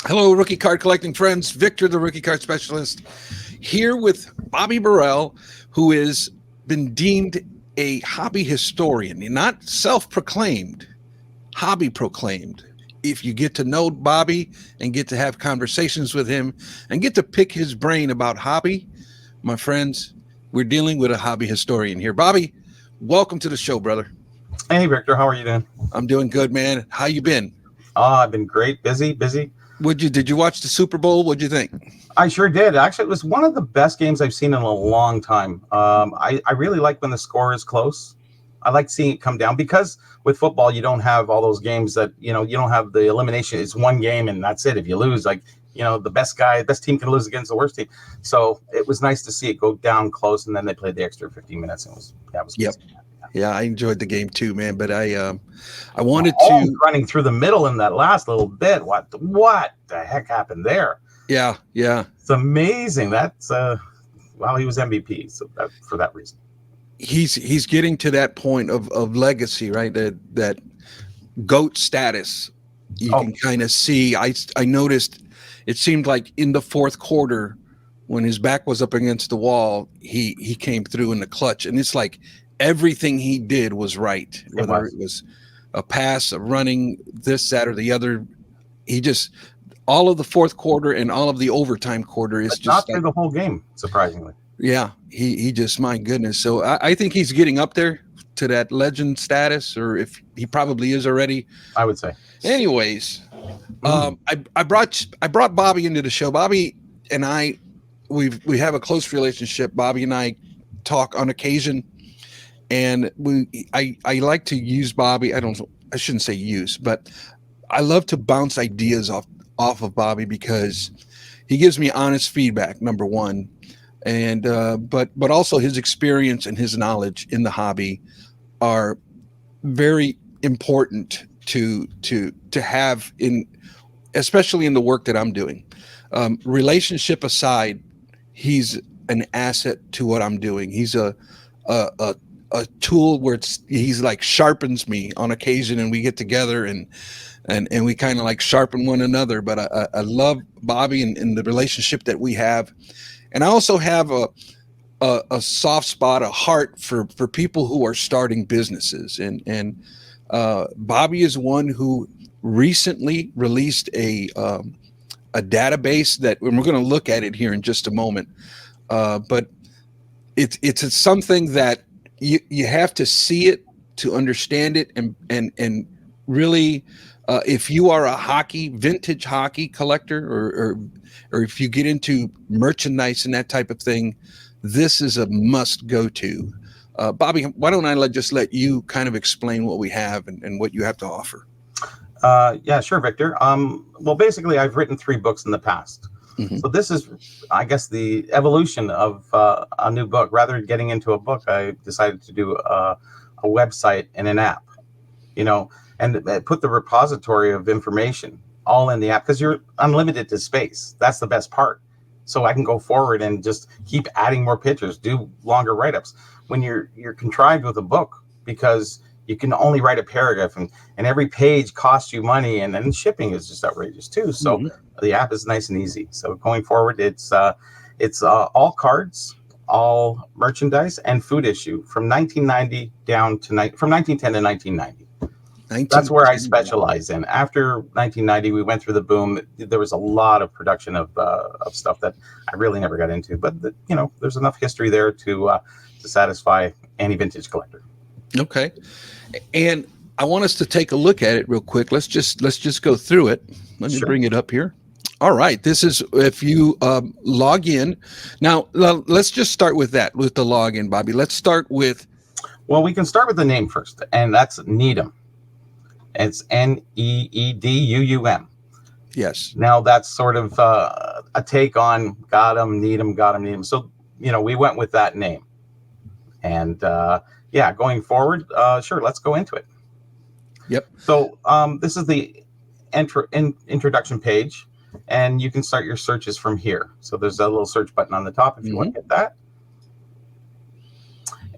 Hello, rookie card collecting friends. Victor, the rookie card specialist, here with Bobby Burrell, who has been deemed a hobby historian, not self-proclaimed, hobby proclaimed. If you get to know Bobby and get to have conversations with him and get to pick his brain about hobby, my friends, we're dealing with a hobby historian here. Bobby, welcome to the show, brother. Hey, Victor, how are you doing? I'm doing good, man. How you been? I've been great. Busy. Did you watch the Super Bowl? What'd you think? I sure did. Actually, it was one of the best games I've seen in a long time. I really like when the score is close. I like seeing it come down because with football, you don't have all those games that, you don't have the elimination. It's one game and that's it. If you lose, the best team can lose against the worst team. So it was nice to see it go down close, and then they played the extra 15 minutes. And it was yep. Yeah, I enjoyed the game too, man. But I wanted to running through the middle in that last little bit. What the heck happened there? Yeah. It's amazing. That's he was MVP. So for that reason, he's getting to that point of legacy, right? That GOAT status. You can kind of see. I noticed. It seemed like in the fourth quarter, when his back was up against the wall, he came through in the clutch, and it's like everything he did was right, whether it was a pass, a running, this, that, or the other. He just, all of the fourth quarter and all of the overtime quarter is just not through the whole game, surprisingly. Yeah, he just, my goodness. So I think he's getting up there to that legend status, or if he probably is already, I would say. Anyways, I brought Bobby into the show. Bobby and we have a close relationship. Bobby and I talk on occasion. And I like to use Bobby. I shouldn't say use, but I love to bounce ideas off of Bobby because he gives me honest feedback, number one. And but also his experience and his knowledge in the hobby are very important to have especially in the work that I'm doing. Relationship aside, he's an asset to what I'm doing. He's a tool where he's like sharpens me on occasion, and we get together and we kind of like sharpen one another. But I love Bobby and the relationship that we have. And I also have a soft spot, a heart for people who are starting businesses. And Bobby is one who recently released a database that, and we're going to look at it here in just a moment. But it's something that you have to see it to understand it, and really, if you are a vintage hockey collector, or if you get into merchandise and that type of thing, this is a must go to. Bobby, why don't I just let you kind of explain what we have and what you have to offer? Yeah, sure, Victor. Well, basically, I've written 3 books in the past. So this is, I guess, the evolution of a new book. Rather than getting into a book, I decided to do a website and an app, and put the repository of information all in the app, because you're unlimited to space. That's the best part. So I can go forward and just keep adding more pictures, do longer write-ups. When you're contrived with a book, because you can only write a paragraph, and every page costs you money, and then shipping is just outrageous too. So the app is nice and easy. So going forward, it's all cards, all merchandise, and food issue from 1990 from 1910 to 1990. That's where I specialize in. After 1990, we went through the boom. There was a lot of production of stuff that I really never got into, but there's enough history there to satisfy any vintage collector. Okay. And I want us to take a look at it real quick. Let's just go through it. Let me bring it up here. All right. This is, if you log in. Now, let's just start with that, with the login, Bobby. Let's start with. Well, we can start with the name first, and that's NEEDUUM. It's NEEDUUM. Yes. Now, that's sort of a take on got 'em, need 'em, got 'em, need 'em. So, we went with that name. And going forward, sure, let's go into it. Yep. So this is the introduction page, and you can start your searches from here. So there's a little search button on the top if you want to hit that.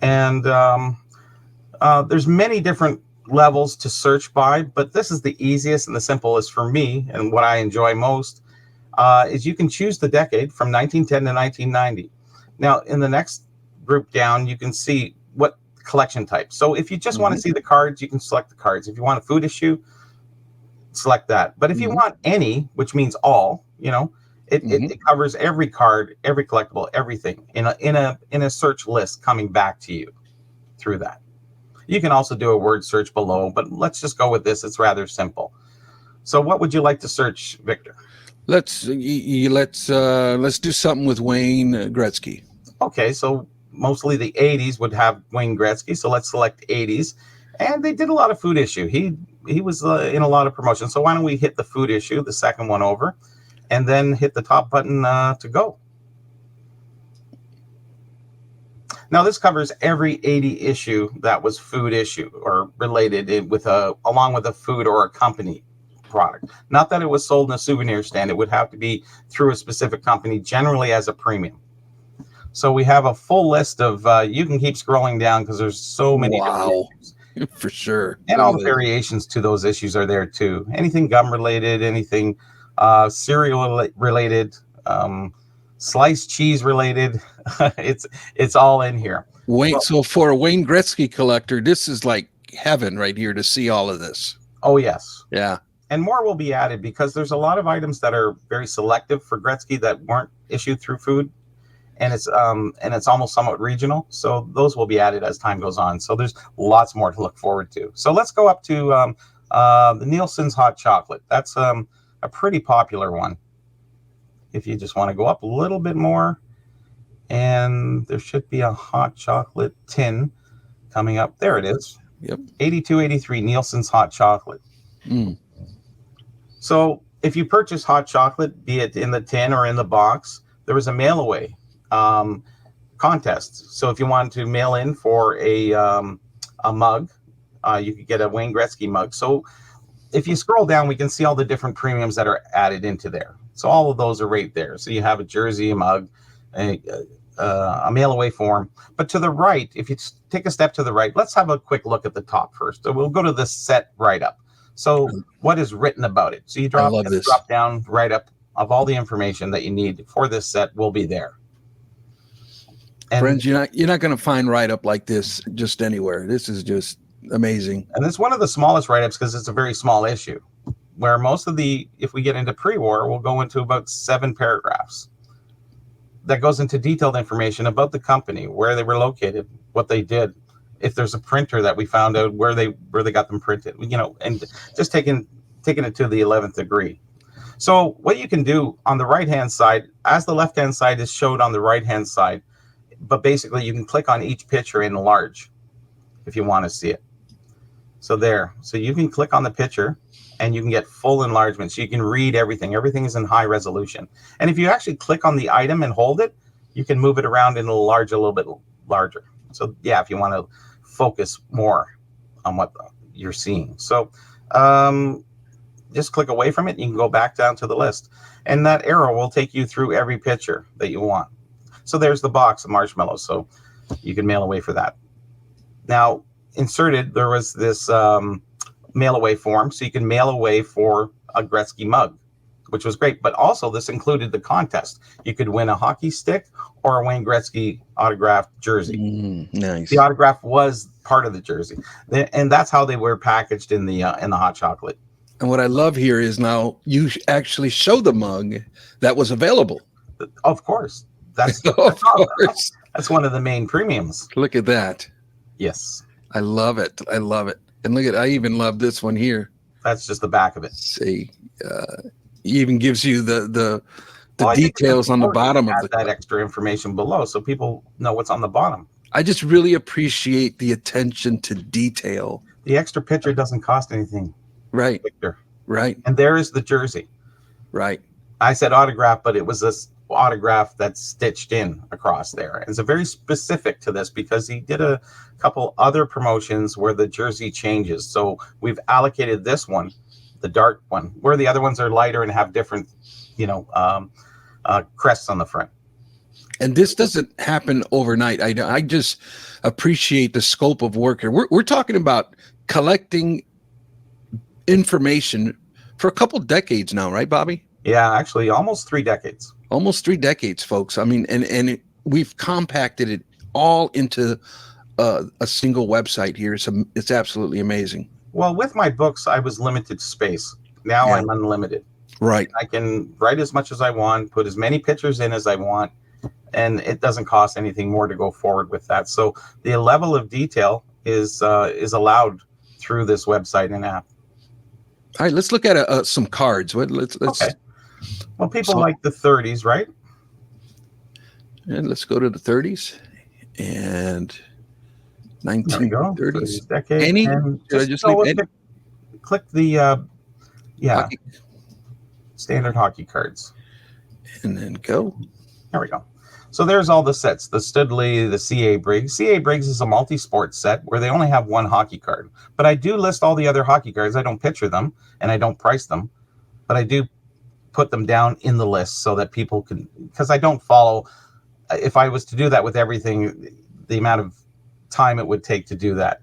And there's many different levels to search by, but this is the easiest and the simplest for me, and what I enjoy most is you can choose the decade from 1910 to 1990. Now, in the next group down, you can see what collection type. So if you just want to see the cards, you can select the cards. If you want a food issue, select that. But if you want any, which means all, it covers every card, every collectible, everything in a search list coming back to you through that. You can also do a word search below, but let's just go with this. It's rather simple. So what would you like to search, Victor? Let's do something with Wayne Gretzky. Okay, so mostly the 80s would have Wayne Gretzky, so let's select 80s. And they did a lot of food issue. He was in a lot of promotion. So why don't we hit the food issue, the second one over, and then hit the top button to go. Now this covers every 80 issue that was food issue or related with along with a food or a company product. Not that it was sold in a souvenir stand. It would have to be through a specific company, generally as a premium. So we have a full list of, you can keep scrolling down because there's so many different issues. For sure. And all the variations to those issues are there too. Anything gum related, anything cereal related, sliced cheese related. it's all in here. So for a Wayne Gretzky collector, this is like heaven right here to see all of this. Oh, yes. Yeah. And more will be added because there's a lot of items that are very selective for Gretzky that weren't issued through food. And it's almost somewhat regional. So those will be added as time goes on. So there's lots more to look forward to. So let's go up to the Nielsen's hot chocolate. That's a pretty popular one. If you just want to go up a little bit more, and there should be a hot chocolate tin coming up. There it is. Yep. 8283 Nielsen's hot chocolate. So if you purchase hot chocolate, be it in the tin or in the box, there was a mail away contest. So if you wanted to mail in for a mug, you could get a Wayne Gretzky mug. So if you scroll down, we can see all the different premiums that are added into there. So all of those are right there. So you have a jersey, a mug, a mail away form. But to the right, if you take a step to the right, let's have a quick look at the top first. So we'll go to the set write up. So what is written about it? So you drop down write up of all the information that you need for this set will be there. And friends, you're not going to find write up like this just anywhere. This is just amazing. And it's one of the smallest write ups because it's a very small issue. Where most of if we get into pre-war, we'll go into about 7 paragraphs. That goes into detailed information about the company, where they were located, what they did, if there's a printer that we found out where they got them printed, and just taking it to the 11th degree. So what you can do on the right-hand side, as the left-hand side is showed on the right-hand side, but basically you can click on each picture and enlarge if you want to see it. So there, so you can click on the picture and you can get full enlargement. So you can read everything. Everything is in high resolution. And if you actually click on the item and hold it, you can move it around and enlarge a little bit larger. So yeah, if you want to focus more on what you're seeing. So just click away from it. You can go back down to the list. And that arrow will take you through every picture that you want. So there's the box of marshmallows. So you can mail away for that. Now, inserted, there was this mail away form, so you can mail away for a Gretzky mug, which was great. But also this included the contest. You could win a hockey stick or a Wayne Gretzky autographed jersey. Nice. The autograph was part of the jersey, and that's how they were packaged in the hot chocolate. And what I love here is now you actually show the mug that was available. Of course, that's that's one of the main premiums. Look at that. Yes, I love it. I love it. And look I even love this one here. That's just the back of it. See, even gives you the details on the bottom of that extra information below, so people know what's on the bottom. I just really appreciate the attention to detail. The extra picture doesn't cost anything, right? Victor. Right. And there is the jersey. Right. I said autograph, but it was this autograph that's stitched in across there. And it's a very specific to this because he did a couple other promotions where the jersey changes. So we've allocated this one, the dark one, where the other ones are lighter and have different, crests on the front. And this doesn't happen overnight. I just appreciate the scope of work here. We're talking about collecting information for a couple decades now, right, Bobby? Yeah, actually, almost 3 decades. Almost 3 decades, folks. I mean, we've compacted it all into a single website here. It's absolutely amazing. Well, with my books, I was limited to space. Now Yeah. I'm unlimited. Right. I can write as much as I want, put as many pictures in as I want, and it doesn't cost anything more to go forward with that. So the level of detail is allowed through this website and app. All right, let's look at some cards. Let's Okay. Well, people like the 30s, right? And let's go to the 30s and 1930s. Decade. Any? And Should I just leave any? Click the Hockey. Standard hockey cards. And then go. There we go. So there's all the sets, the Studley, the CA Briggs. CA Briggs is a multi-sport set where they only have one hockey card. But I do list all the other hockey cards. I don't picture them and I don't price them, but I do put them down in the list so that people can, because I don't follow. If I was to do that with everything, the amount of time it would take to do that.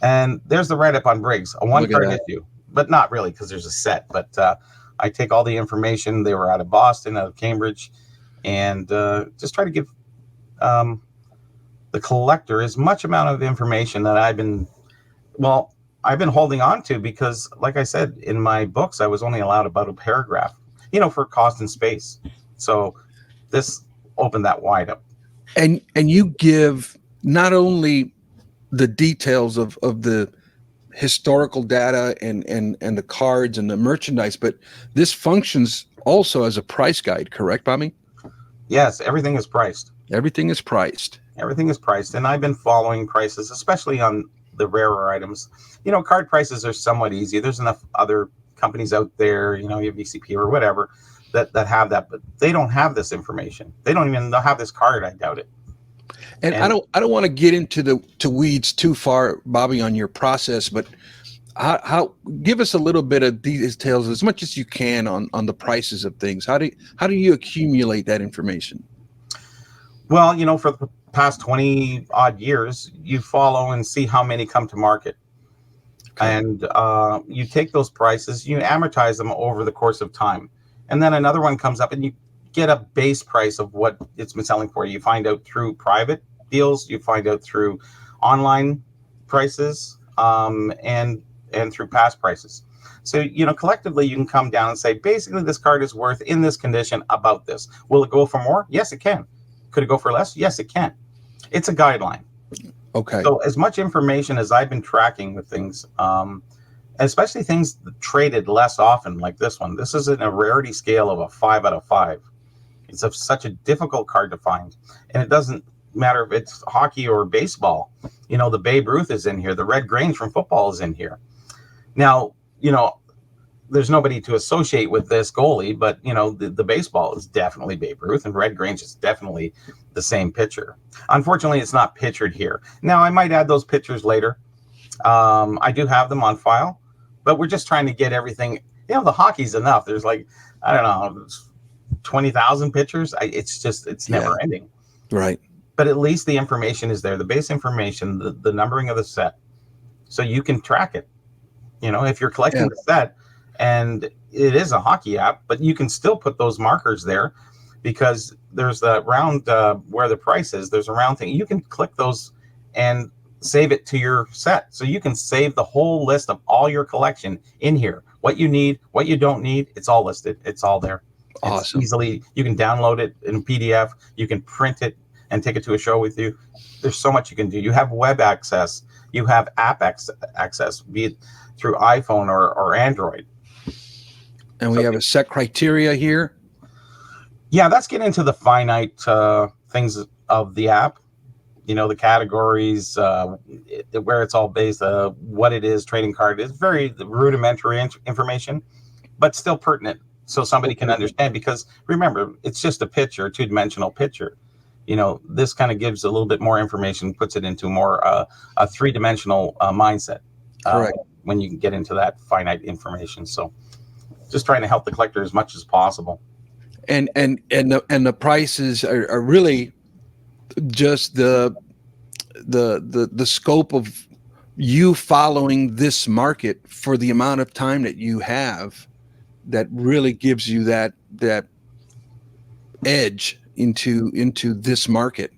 And there's the write-up on Briggs, a one-card issue, but not really because there's a set. But I take all the information. They were out of Boston, out of Cambridge, and just try to give the collector as much amount of information that I've been holding on to, because like I said, in my books, I was only allowed about a paragraph, for cost and space. So this opened that wide up. And you give not only the details of the historical data and the cards and the merchandise, but this functions also as a price guide, correct, Bobby? Yes, everything is priced. Everything is priced. Everything is priced, and I've been following prices, especially on the rarer items. Card prices are somewhat easy. There's enough other companies out there, you have VCP or whatever, that have that, but they don't have this information. They don't even have this card. I doubt it. And I don't want to get into weeds too far, Bobby, on your process, but how give us a little bit of details as much as you can on the prices of things. How do you accumulate that information? Well, for the past 20 odd years, you follow and see how many come to market. Okay. And you take those prices, you amortize them over the course of time. And then another one comes up and you get a base price of what it's been selling for. You find out through private deals, you find out through online prices, and through past prices. So, collectively you can come down and say, basically this card is worth in this condition about this. Will it go for more? Yes, it can. Could it go for less? Yes, it can. It's a guideline. Okay. So as much information as I've been tracking with things, especially things traded less often, like this one. This is in a rarity scale of a 5 out of 5. It's such a difficult card to find. And it doesn't matter if it's hockey or baseball. The Babe Ruth is in here. The Red Grange from football is in here. Now, there's nobody to associate with this goalie, but, the baseball is definitely Babe Ruth, and Red Grange is definitely the same pitcher. Unfortunately, it's not pictured here. Now, I might add those pictures later. I do have them on file, but we're just trying to get everything. The hockey's enough. There's 20,000 pictures. It's never ending. Right. But at least the information is there, the base information, the numbering of the set, so you can track it. If you're collecting the set, and it is a hockey app, but you can still put those markers there, because there's the round where the price is. There's a round thing. You can click those and save it to your set. So you can save the whole list of all your collection in here. What you need, what you don't need, it's all listed. It's all there. Awesome. You can download it in PDF. You can print it and take it to a show with you. There's so much you can do. You have web access. You have app access, be it through iPhone or Android. And we have a set criteria here. Yeah, that's getting into the finite things of the app. The categories, where it's all based, what it is, trading card. It's very rudimentary information, but still pertinent, so somebody can understand. Because remember, it's just a picture, a two-dimensional picture. This kind of gives a little bit more information, puts it into more a three-dimensional mindset. Correct. When you can get into that finite information. So just trying to help the collector as much as possible. And the prices are really just the scope of you following this market for the amount of time that you have, that really gives you that edge into this market.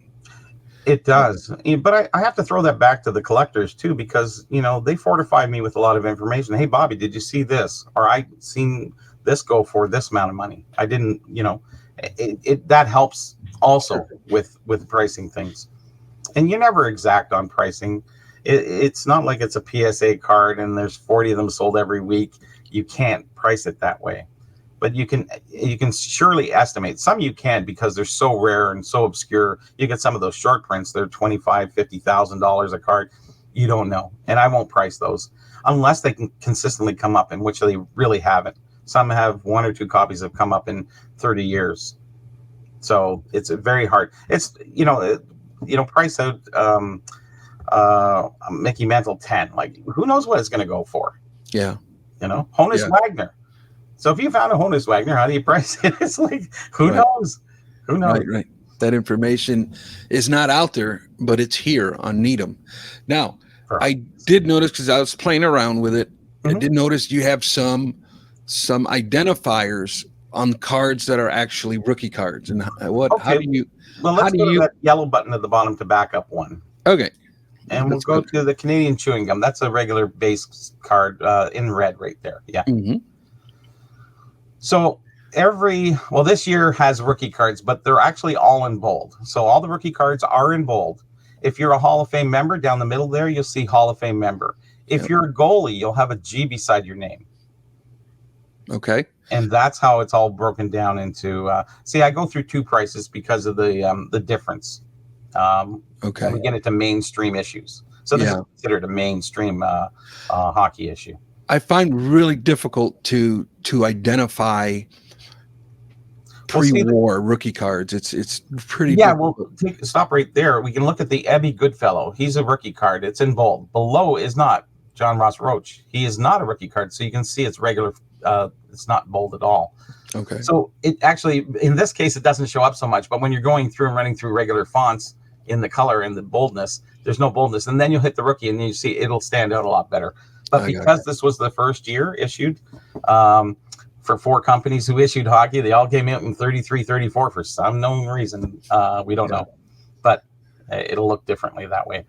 It does. But I have to throw that back to the collectors too, because, they fortify me with a lot of information. Hey, Bobby, did you see this? Or I seen this go for this amount of money. I didn't, that helps also with pricing things. And you never exact on pricing. It's not like it's a PSA card and there's 40 of them sold every week. You can't price it that way. But you can surely estimate. Some you can, because they're so rare and so obscure. You get some of those short prints, they're $25,000-$50,000 a card. You don't know, and I won't price those unless they can consistently come up, in which they really haven't. Some have 1 or 2 copies have come up in 30 years, so it's very hard. It's price out Mickey Mantle 10. Like, who knows what it's going to go for? Yeah, Honus Wagner. So if you found a Honus Wagner, how do you price it? It's like, who knows? Who knows? Right. That information is not out there, but it's here on NEEDUUM. Now, I did notice, because I was playing around with it, I did notice you have some identifiers on cards that are actually rookie cards. And how do you? Well, let's go to that yellow button at the bottom to back up one. Okay. And we'll go to the Canadian chewing gum. That's a regular base card in red right there. Yeah. Mm-hmm. So this year has rookie cards, but they're actually all in bold. So all the rookie cards are in bold. If you're a Hall of Fame member, down the middle there, you'll see Hall of Fame member. If you're a goalie, you'll have a G beside your name. Okay. And that's how it's all broken down into. I go through 2 prices because of the difference. Okay. And we get into mainstream issues. So this is considered a mainstream hockey issue. I find really difficult to identify pre-war rookie cards. It's pretty difficult. Well, stop right there. We can look at the Ebby Goodfellow. He's a rookie card. It's in bold. Below is not John Ross Roach. He is not a rookie card, so you can see it's regular. It's not bold at all. Okay. So it actually, in this case, it doesn't show up so much. But when you're going through and running through regular fonts in the color and the boldness, there's no boldness. And then you hit the rookie, and you see it'll stand out a lot better. But because this was the first year issued for 4 companies who issued hockey, they all came out in 33, 34 for some known reason. We don't know. But it'll look differently that way.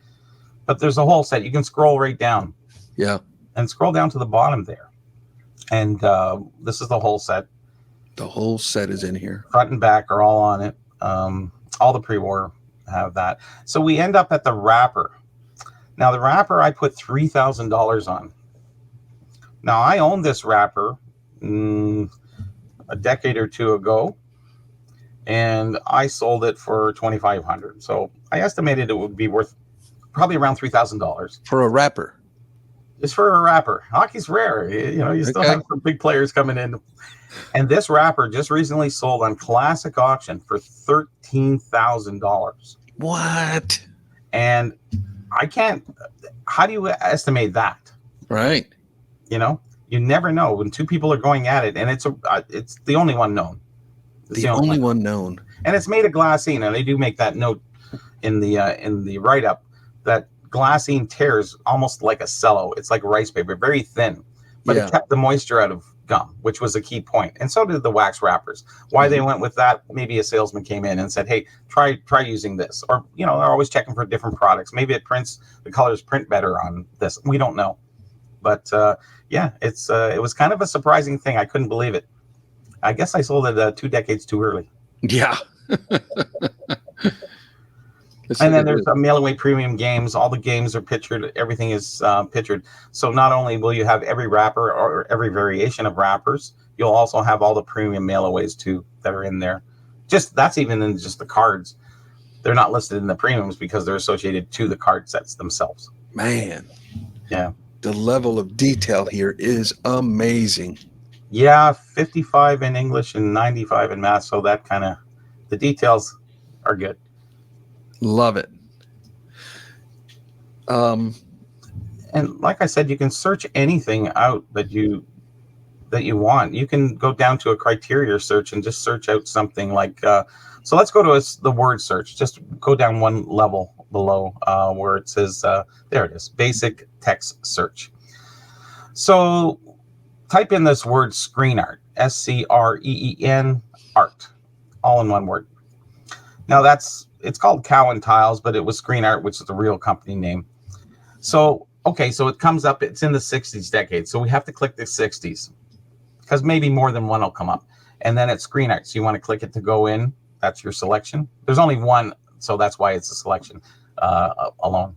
But there's a whole set. You can scroll right down. Yeah. And scroll down to the bottom there. And this is the whole set. The whole set is in here. Front and back are all on it. All the pre-war have that. So we end up at the wrapper. Now, the wrapper I put $3,000 on. Now, I owned this wrapper a decade or 2 ago, and I sold it for $2,500. So I estimated it would be worth probably around $3,000 for a wrapper. Just for a wrapper. Hockey's rare. You still have some big players coming in. And this wrapper just recently sold on Classic Auction for $13,000. What? And I can't. How do you estimate that? Right. You never know when 2 people are going at it, and it's the only one known. The only one known. And it's made of glassine, and they do make that note in the write up that glassine tears almost like a cello. It's like rice paper, very thin, but it kept the moisture out of gum, which was a key point. And so did the wax wrappers. Why they went with that? Maybe a salesman came in and said, "Hey, try using this," or they're always checking for different products. Maybe the colors print better on this. We don't know, but it was kind of a surprising thing. I couldn't believe it. I guess I sold it 2 decades too early. Yeah. And then there's Mailway premium games. All the games are pictured. Everything is pictured. So not only will you have every wrapper or every variation of wrappers, you'll also have all the premium Mailaways too that are in there. That's even in just the cards. They're not listed in the premiums because they're associated to the card sets themselves. Man. Yeah. The level of detail here is amazing. Yeah, 55 in English and 95 in math. So that the details are good. Love it. And like I said, you can search anything out that you that you want. You can go down to a criteria search and just search out something like, so let's go to the word search. Just go down one level below where it says, there it is, basic text search. So type in this word screen art, SCREEN art, all in one word. Now it's called Cowan Tiles, but it was Screen Art, which is the real company name. So, okay, so it comes up, it's in the 60s decade. So we have to click the 60s because maybe more than one will come up. And then it's Screen Art. So you want to click it to go in. That's your selection. There's only one, so that's why it's a selection alone.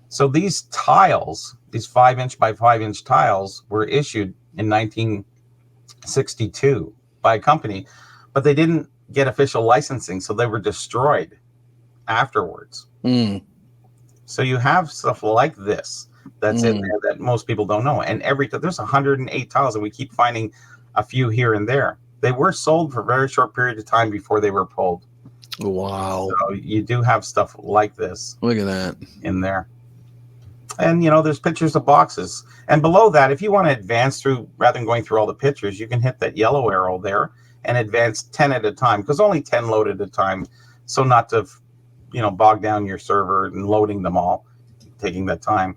So these tiles, these 5-inch by 5-inch tiles were issued in 1962 by a company, but they didn't get official licensing, so they were destroyed afterwards. So you have stuff like this that's in there that most people don't know. And there's 108 tiles, and we keep finding a few here and there. They were sold for a very short period of time before they were pulled. Wow. So you do have stuff like this. Look at that in there. And, there's pictures of boxes. And below that, if you want to advance through, rather than going through all the pictures, you can hit that yellow arrow there and advance 10 at a time, because only 10 load at a time. So not to, bog down your server and loading them all, taking that time.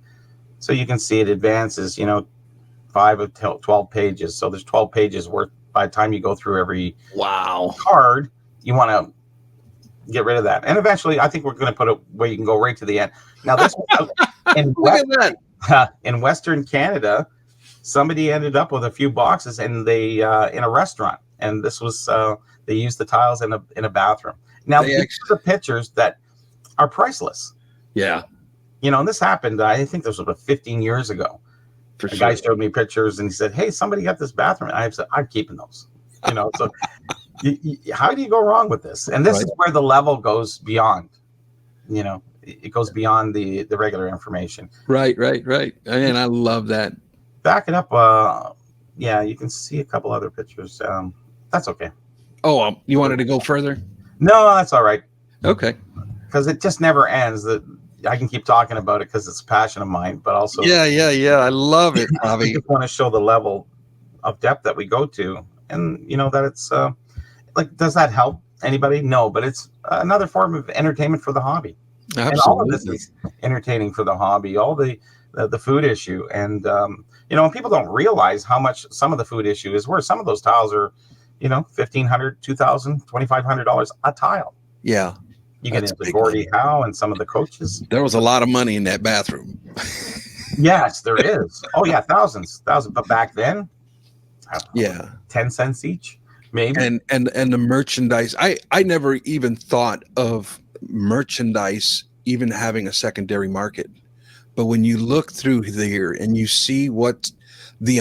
So you can see it advances, 5 of 12 pages. So there's 12 pages worth. By the time you go through every card, you want to get rid of that. And eventually, I think we're going to put it where you can go right to the end. Now, this in Western Canada, somebody ended up with a few boxes and they in a restaurant, and this was they used the tiles in a bathroom. Now, these are the pictures that are priceless. Yeah, and this happened. I think this was about 15 years ago. The guy showed me pictures and he said, "Hey, somebody got this bathroom." And I said, "I'm keeping those." So how do you go wrong with this? And this is where the level goes beyond. It goes beyond the regular information. Right. And I love that. Back it up. Yeah, you can see a couple other pictures. That's okay. Oh, you wanted to go further? No, that's all right. Okay. Because it just never ends. I can keep talking about it because it's a passion of mine, but also yeah. I love it, Bobby. I just want to show the level of depth that we go to, and that it's does that help anybody? No, but it's another form of entertainment for the hobby. Absolutely. And all of this is entertaining for the hobby. All the food issue, and people don't realize how much some of the food issue is worth. Some of those tiles are, $1,500, $2,000, $2,500 a tile. Yeah. You get into Gordie Howe and some of the coaches. There was a lot of money in that bathroom. Yes, there is. Oh yeah, thousands. But back then, 10 cents each, maybe. And the merchandise. I never even thought of merchandise even having a secondary market. But when you look through there and you see what the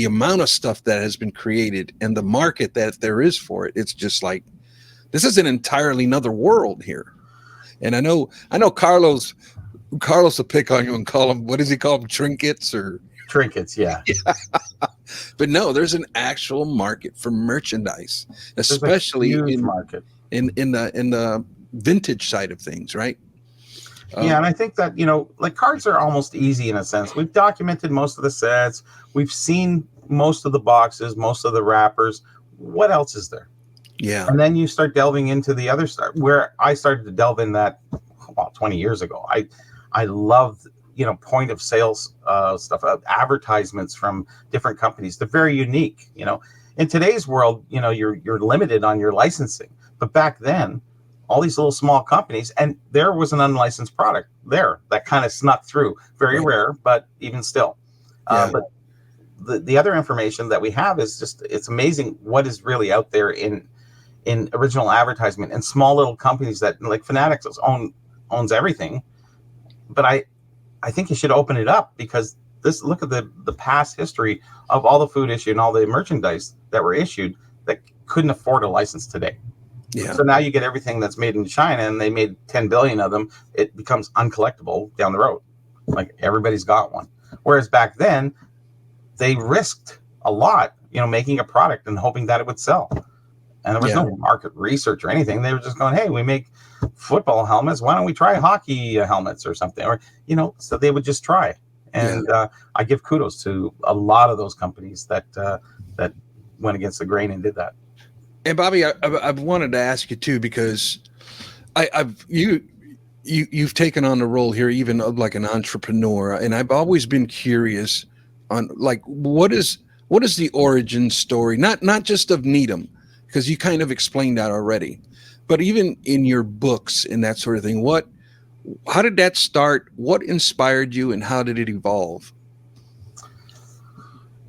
amount of stuff that has been created and the market that there is for it, it's just like, this is an entirely another world here. And I know Carlos will pick on you and call them, what does he call them? Trinkets. Yeah. But no, there's an actual market for merchandise, especially in the vintage side of things, right? Yeah, and I think that, cards are almost easy in a sense. We've documented most of the sets. We've seen most of the boxes, most of the wrappers. What else is there? Yeah. And then you start delving into the other stuff, where I started to delve in that 20 years ago. I loved, point of sales stuff, advertisements from different companies. They're very unique. In today's world, you're limited on your licensing. But back then, all these little small companies, and there was an unlicensed product there that kind of snuck through. Very rare, but even still. Yeah. But the other information that we have is just, it's amazing what is really out there in original advertisement, and small little companies that, like Fanatics owns everything. But I think you should open it up, because look at the past history of all the food issue and all the merchandise that were issued that couldn't afford a license today. Yeah. So now you get everything that's made in China, and they made 10 billion of them. It becomes uncollectible down the road. Like, everybody's got one. Whereas back then, they risked a lot, making a product and hoping that it would sell. And there was no market research or anything. They were just going, hey, we make football helmets. Why don't we try hockey helmets or something? Or, so they would just try. Yeah. And I give kudos to a lot of those companies that went against the grain and did that. And Bobby, I've wanted to ask you too, because I've you've taken on the role here even of like an entrepreneur, and I've always been curious on like what is the origin story, not just of Needham, because you kind of explained that already, but even in your books and that sort of thing. What How did that start? What inspired you, and how did it evolve?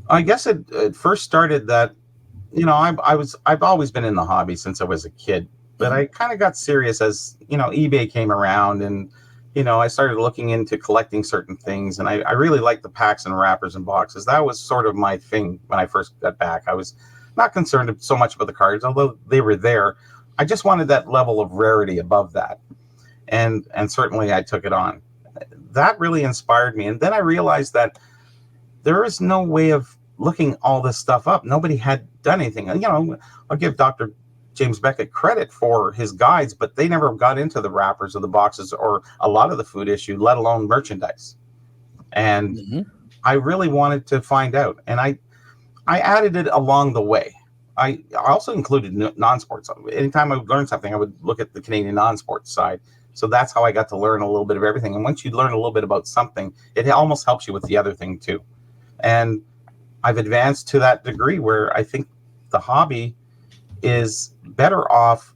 I guess it first started that, I've always been in the hobby since I was a kid, but Mhm. I kind of got serious as, eBay came around, and, I started looking into collecting certain things, and I really liked the packs and wrappers and boxes. That was sort of my thing when I first got back. I was not concerned so much about the cards, although they were there. I just wanted that level of rarity above that. And certainly I took it on. That really inspired me. And then I realized that there is no way of looking all this stuff up. Nobody had done anything. I'll give Dr. James Beckett credit for his guides, but they never got into the wrappers or the boxes or a lot of the food issue, let alone merchandise. And Mhm. I really wanted to find out. And I added it along the way. I also included non-sports. Anytime I would learn something, I would look at the Canadian non-sports side. So that's how I got to learn a little bit of everything. And once you learn a little bit about something, it almost helps you with the other thing too. And I've advanced to that degree where I think the hobby is better off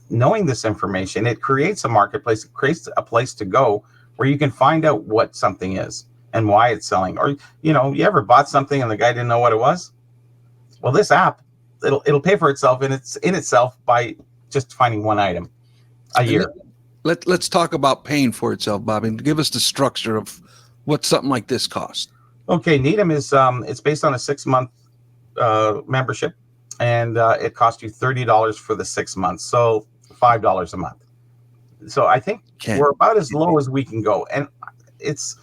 knowing this information. It creates a marketplace, it creates a place to go where you can find out what something is and why it's selling. Or, you ever bought something and the guy didn't know what it was? Well, this app, it'll pay for itself in itself by just finding one item a And year. let's talk about paying for itself, Bobby. Give us the structure of what something like this costs. Okay, Needham is it's based on a 6 month membership, and it costs you $30 for the 6 months, so $5 a month. So I think Can't. we're about as low as we can go, and it's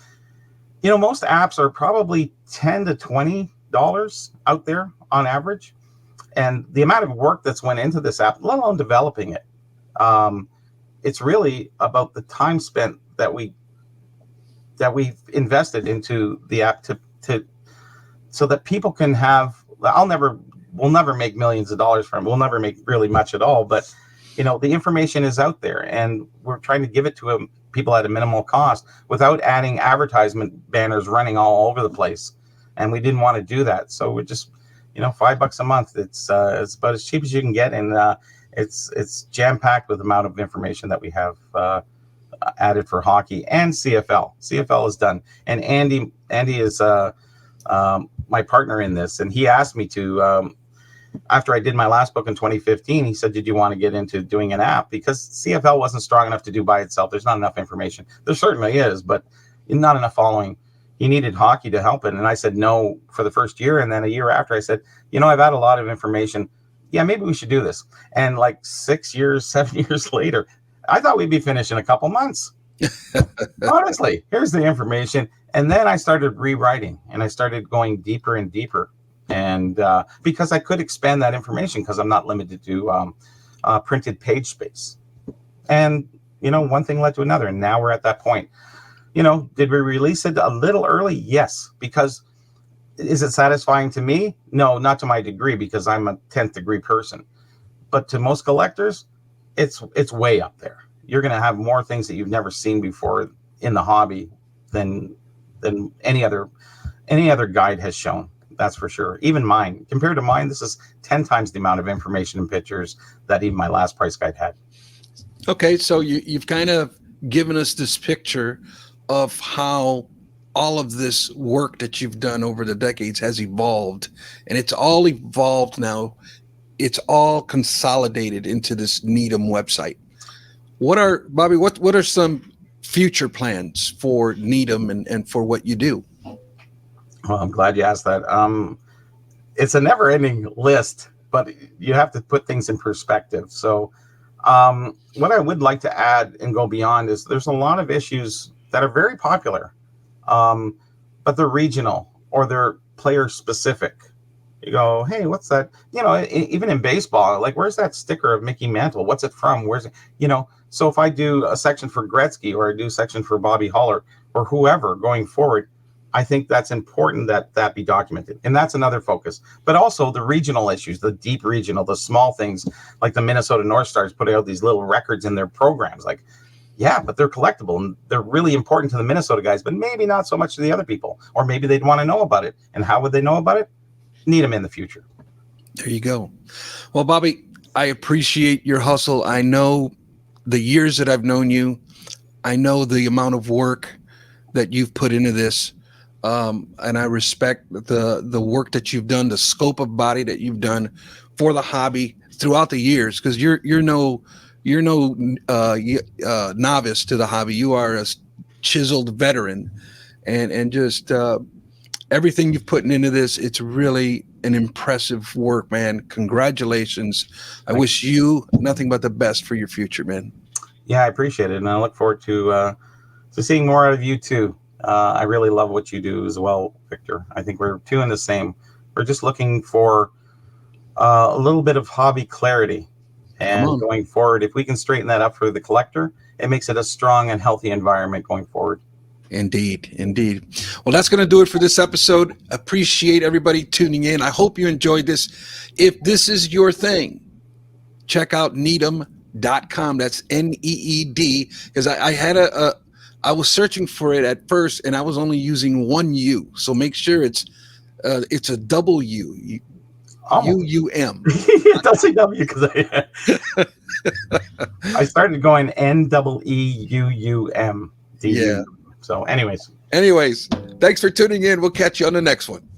most apps are probably $10 to $20 out there on average, and the amount of work that's went into this app, let alone developing it, um, it's really about the time spent that we've invested into the app to so that people can have. We'll never make millions of dollars from it. We'll never make really much at all, but the information is out there, and we're trying to give it to people at a minimal cost without adding advertisement banners running all over the place. And we didn't want to do that, so we're just $5 a month. It's about as cheap as you can get, and it's jam packed with the amount of information that we have added for hockey and CFL. CFL is done, and Andy is my partner in this, and he asked me to. After I did my last book in 2015, he said, "Did you want to get into doing an app?" Because CFL wasn't strong enough to do by itself. There's not enough information. There certainly is, but not enough following. He needed hockey to help it, and I said no for the first year, and then a year after, I said, I've had a lot of information. Yeah, maybe we should do this. And like 6 years, 7 years later, I thought we'd be finished in a couple months. Honestly, here's the information. And then I started rewriting, and I started going deeper and deeper. And because I could expand that information, because I'm not limited to printed page space. And, one thing led to another. And now we're at that point. Did we release it a little early? Yes. Because is it satisfying to me? No, not to my degree, because I'm a 10th degree person. But to most collectors, it's way up there. You're going to have more things that you've never seen before in the hobby than any other guide has shown. That's for sure. Even mine, compared to mine, this is 10 times the amount of information and pictures that even my last price guide had. Okay, so you've kind of given us this picture of how all of this work that you've done over the decades has evolved, and it's all evolved now. It's all consolidated into this Needham website. What are Bobby? What are some future plans for Needham and for what you do? Well, I'm glad you asked that. It's a never-ending list, but you have to put things in perspective. So, what I would like to add and go beyond is there's a lot of issues that are very popular, but they're regional or they're player specific. You go, hey, what's that? Even in baseball, like, where's that sticker of Mickey Mantle? What's it from? Where's it? So if I do a section for Gretzky or I do a section for Bobby Hull or whoever going forward, I think that's important that that be documented. And that's another focus. But also the regional issues, the deep regional, the small things, like the Minnesota North Stars putting out these little records in their programs. Like, yeah, but they're collectible and they're really important to the Minnesota guys, but maybe not so much to the other people. Or maybe they'd want to know about it. And how would they know about it? Need them in the future. There you go. Well, Bobby, I appreciate your hustle. I know the years that I've known you, I know the amount of work that you've put into this. And I respect the work that you've done, the scope of body that you've done for the hobby throughout the years, because you're no novice to the hobby. You are a chiseled veteran, and just everything you've put into this, it's really an impressive work, man. Congratulations. I wish you nothing but the best for your future, man. Yeah, I appreciate it. And I look forward to seeing more out of you too. I really love what you do as well, Victor. I think we're two in the same. We're just looking for a little bit of hobby clarity. And going forward, if we can straighten that up for the collector, it makes it a strong and healthy environment going forward. Indeed, indeed. Well, that's going to do it for this episode. Appreciate everybody tuning in. I hope you enjoyed this. If this is your thing, check out NEEDUUM.com. That's NEED, because I was searching for it at first and I was only using one U. So make sure it's a double U. UUM. It does say W because I started going NEEUUM. Yeah. So anyways, thanks for tuning in. We'll catch you on the next one.